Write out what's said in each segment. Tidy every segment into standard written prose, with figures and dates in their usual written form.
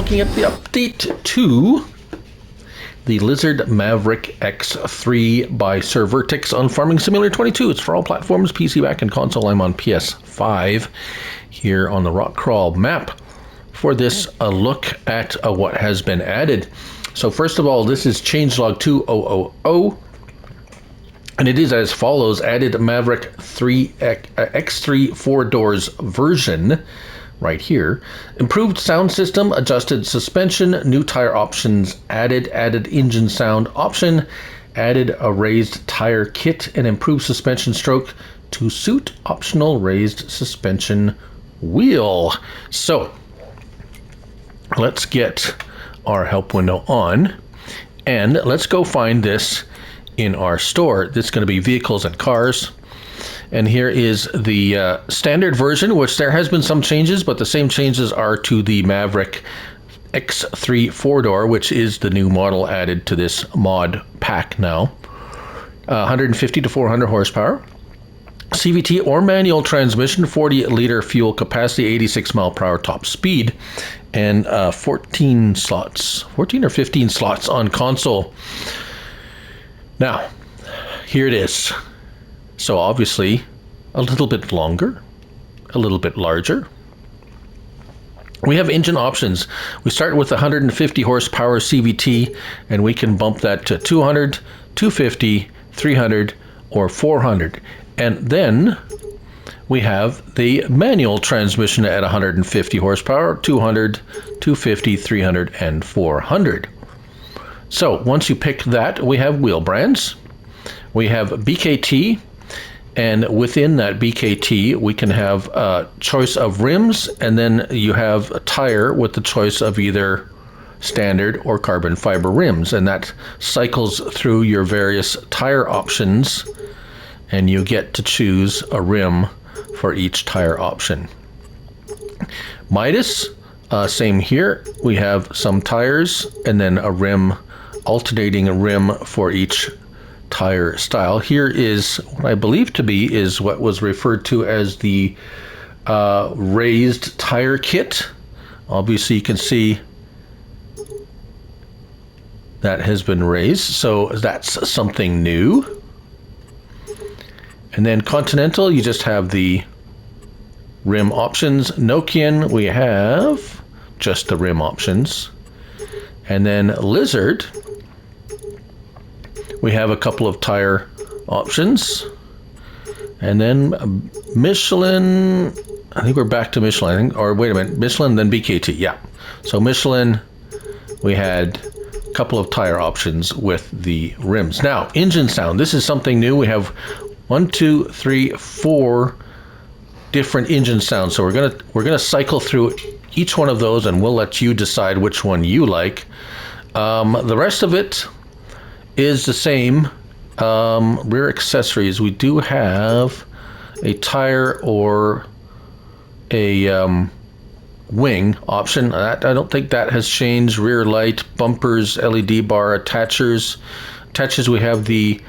looking at the update to the Lizard Maverick X3 by SrVertex on Farming Simulator 22. It's for all platforms, PC, Mac, and console. I'm on PS5 here on the Rock Crawl map. For this, a look at what has been added. So first of all, this is changelog 2000, and it is as follows: added Maverick X3 4 doors version. Right here. Improved sound system, adjusted suspension, new tire options added engine sound option, added a raised tire kit, and improved suspension stroke to suit optional raised suspension wheel. So let's get our help window on and let's go find this in our store. This is going to be vehicles and cars. And here is the standard version, which there has been some changes, but the same changes are to the Maverick X3 4-door, which is the new model added to this mod pack now. 150 to 400 horsepower. CVT or manual transmission, 40-liter fuel capacity, 86 mile per hour top speed, and 14 or 15 slots on console. Now, here it is. So obviously, a little bit longer, a little bit larger. We have engine options. We start with 150 horsepower CVT, and we can bump that to 200, 250, 300, or 400. And then we have the manual transmission at 150 horsepower, 200, 250, 300, and 400. So once you pick that, we have wheel brands. We have BKT. And within that BKT, we can have a choice of rims, and then you have a tire with the choice of either standard or carbon fiber rims. And that cycles through your various tire options, and you get to choose a rim for each tire option. Midas, same here. We have some tires, and then a rim, alternating a rim for each tire style. Here is what I believe to be is what was referred to as the raised tire kit. Obviously you can see that has been raised, so that's something new. And then Continental, you just have the rim options. Nokian, we have just the rim options. And then Lizard, we have a couple of tire options. And then Michelin, I think we're back to Michelin, or wait a minute, Michelin, then BKT, yeah. So Michelin, we had a couple of tire options with the rims. Now, engine sound, this is something new. We have 1, 2, 3, 4 different engine sounds. So we're gonna cycle through each one of those, and we'll let you decide which one you like. The rest of it is the same. Rear accessories, we do have a tire or a wing option. I don't think that has changed. Rear light, bumpers, LED bar, attachers. We have the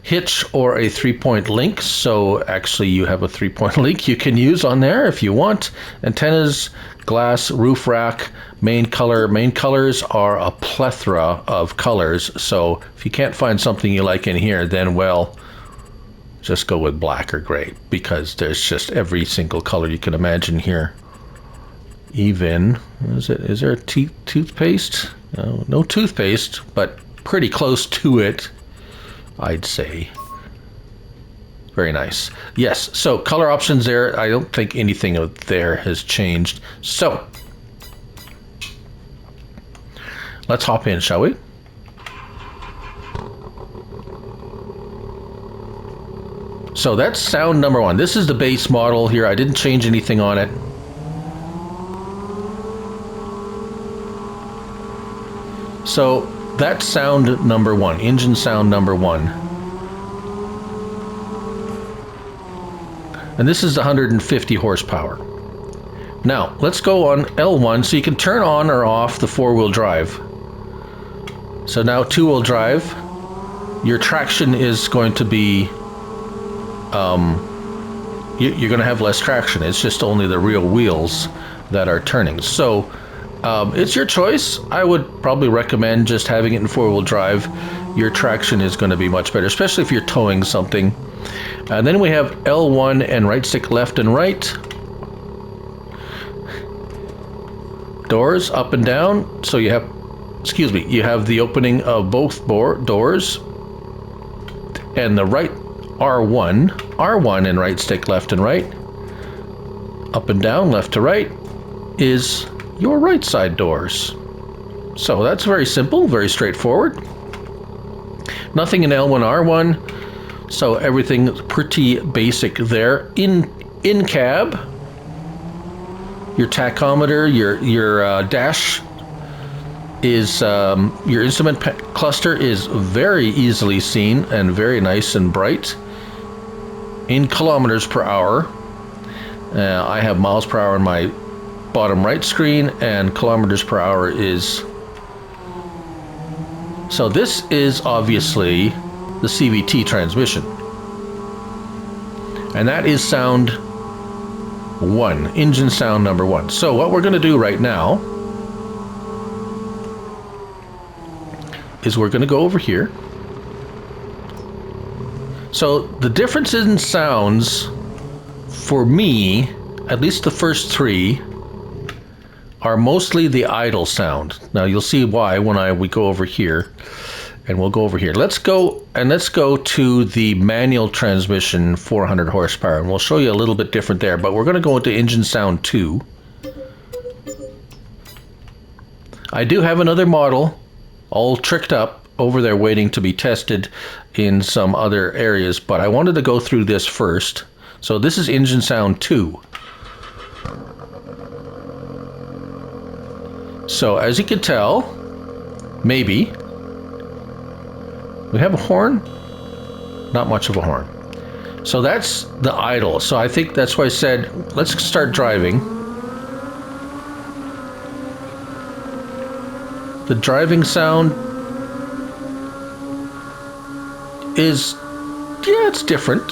hitch or a 3-point link. So actually you have a 3-point link you can use on there if you want. Antennas, glass, roof rack, main color. Main colors are a plethora of colors. So if you can't find something you like in here, then well, just go with black or gray, because there's just every single color you can imagine here. Even, is there a toothpaste? No toothpaste, but pretty close to it, I'd say. Very nice. Yes, so color options there. I don't think anything out there has changed. So let's hop in, shall we? So that's sound number 1. This is the base model here. I didn't change anything on it. So that's sound number 1, engine sound number 1. And this is 150 horsepower. Now, let's go on L1 so you can turn on or off the 4-wheel drive. So now 2-wheel drive, your traction is going to be, you're going to have less traction. It's just only the real wheels that are turning. So It's your choice. I would probably recommend just having it in four-wheel drive. Your traction is going to be much better, especially if you're towing something. And then we have L1 and right stick left and right. Doors up and down. So you have, excuse me, you have the opening of both doors. And the right R1 and right stick left and right. Up and down, left to right, is your right side doors. So that's very simple, very straightforward. Nothing in L1, R1, so everything's pretty basic there. In cab, your tachometer, your dash is, your instrument cluster is very easily seen and very nice and bright. In kilometers per hour, I have miles per hour in my bottom right screen, and kilometers per hour is... So this is obviously the CVT transmission. And that is sound 1, engine sound number 1. So what we're going to do right now is we're going to go over here. So the difference in sounds for me, at least the first 3, are mostly the idle sound. Now you'll see why when we go over here, and we'll go over here. Let's go to the manual transmission 400 horsepower, and we'll show you a little bit different there, but we're going to go into engine sound 2. I do have another model all tricked up over there waiting to be tested in some other areas, but I wanted to go through this first. So this is engine sound 2. So as you can tell, maybe, we have a horn, not much of a horn. So that's the idle. So I think that's why I said, let's start driving. The driving sound is, yeah, it's different.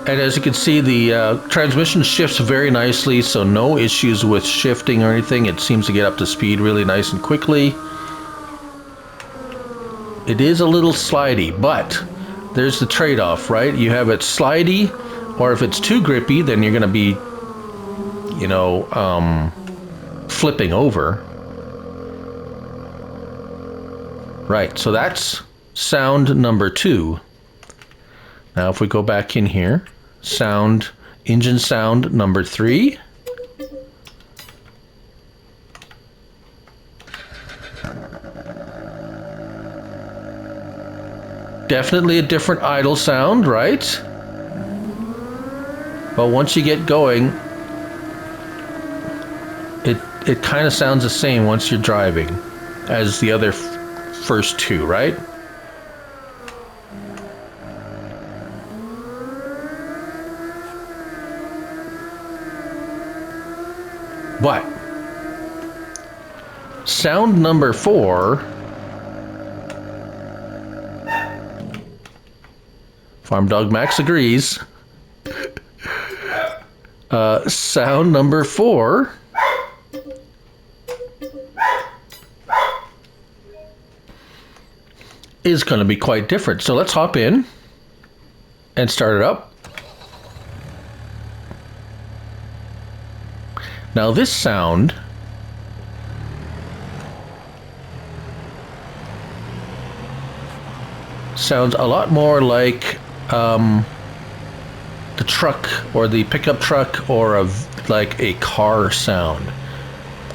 And as you can see, the transmission shifts very nicely, so no issues with shifting or anything. It seems to get up to speed really nice and quickly. It is a little slidey, but there's the trade-off, right? You have it slidey, or if it's too grippy, then you're going to be, you know, flipping over. Right, so that's sound number 2. Now if we go back in here, engine sound number 3. Definitely a different idle sound, right? But once you get going, it kind of sounds the same once you're driving as the other first 2, right? But sound number 4, Farm Dog Max agrees. Sound number 4 is going to be quite different. So let's hop in and start it up. Now this sound sounds a lot more like the truck or the pickup truck or like a car sound.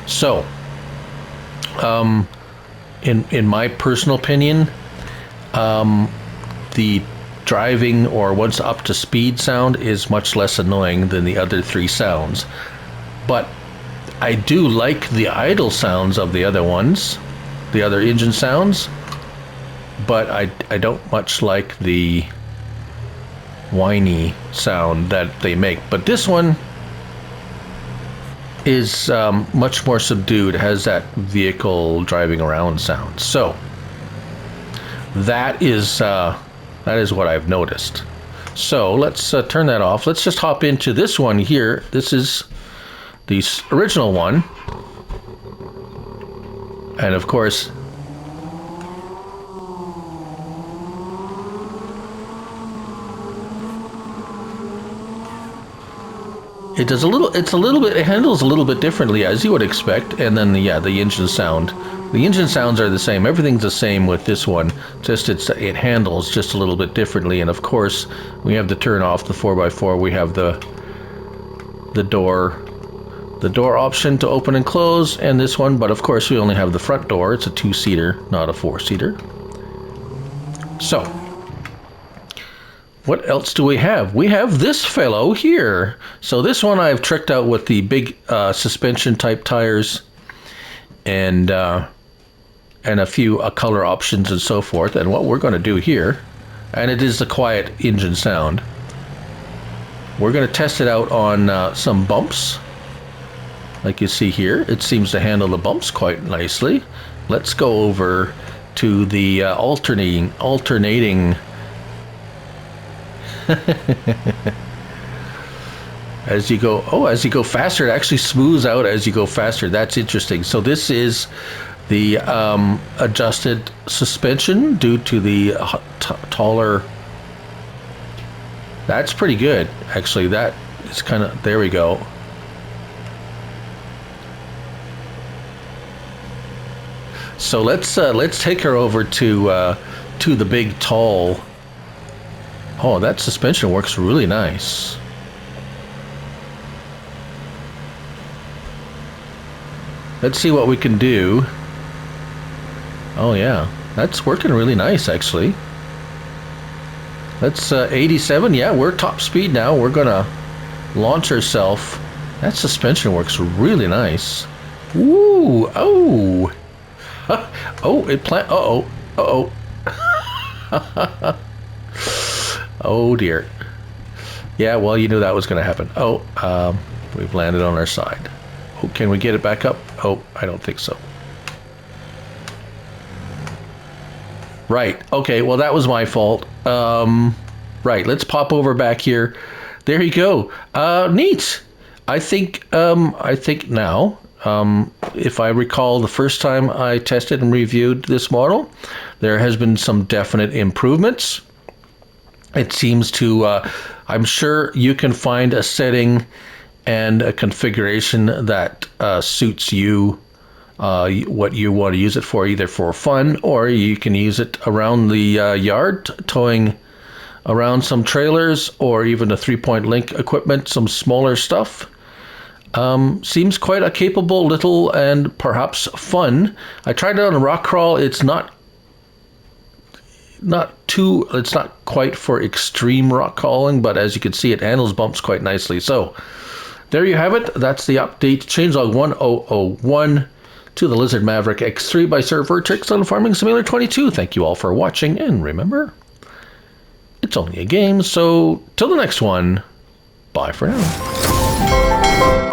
So in my personal opinion, the driving or once up to speed sound is much less annoying than the other 3 sounds. But I do like the idle sounds of the other ones, the other engine sounds, but I don't much like the whiny sound that they make. But this one is much more subdued, has that vehicle driving around sound. So That is what I've noticed. So let's turn that off. Let's just hop into this one here. This is the original one. And of course, it handles a little bit differently, as you would expect. And then the engine sound. The engine sounds are the same. Everything's the same with this one. Just it handles just a little bit differently. And of course, we have to turn off the 4x4. We have the door option to open and close, and this one. But of course, we only have the front door. It's a 2-seater, not a 4-seater. So, what else do we have? We have this fellow here. So this one I've tricked out with the big suspension type tires, and a few color options and so forth. And what we're going to do here, and it is the quiet engine sound, we're going to test it out on some bumps. Like you see here, it seems to handle the bumps quite nicely. Let's go over to the alternating as you go faster, it actually smooths out as you go faster. That's interesting. So this is the adjusted suspension due to the taller. That's pretty good, actually. That is kind of, there we go. So let's take her over to the big tall. Oh, that suspension works really nice. Let's see what we can do. Oh yeah, that's working really nice actually. Let's 87. Yeah, we're top speed now. We're gonna launch ourselves. That suspension works really nice. Woo! Oh! Oh, it plant. Uh oh. Oh dear. Yeah, well, you knew that was going to happen. Oh, we've landed on our side. Oh, can we get it back up? Oh, I don't think so. Right. Okay. Well, that was my fault. Right. Let's pop over back here. There you go. Neat. I think now. If I recall, the first time I tested and reviewed this model, there has been some definite improvements. It seems to, I'm sure you can find a setting and a configuration that suits you, what you want to use it for, either for fun or you can use it around the yard, towing around some trailers or even a 3-point link equipment, some smaller stuff. Seems quite a capable little and perhaps fun. I tried it on a rock crawl. It's not quite for extreme rock crawling, but as you can see, it handles bumps quite nicely. So there you have it. That's the update, changelog 1001 to the Lizard Maverick X3 by SrVertex on Farming Simulator 22. Thank you all for watching, and remember, it's only a game. So till the next one, bye for now.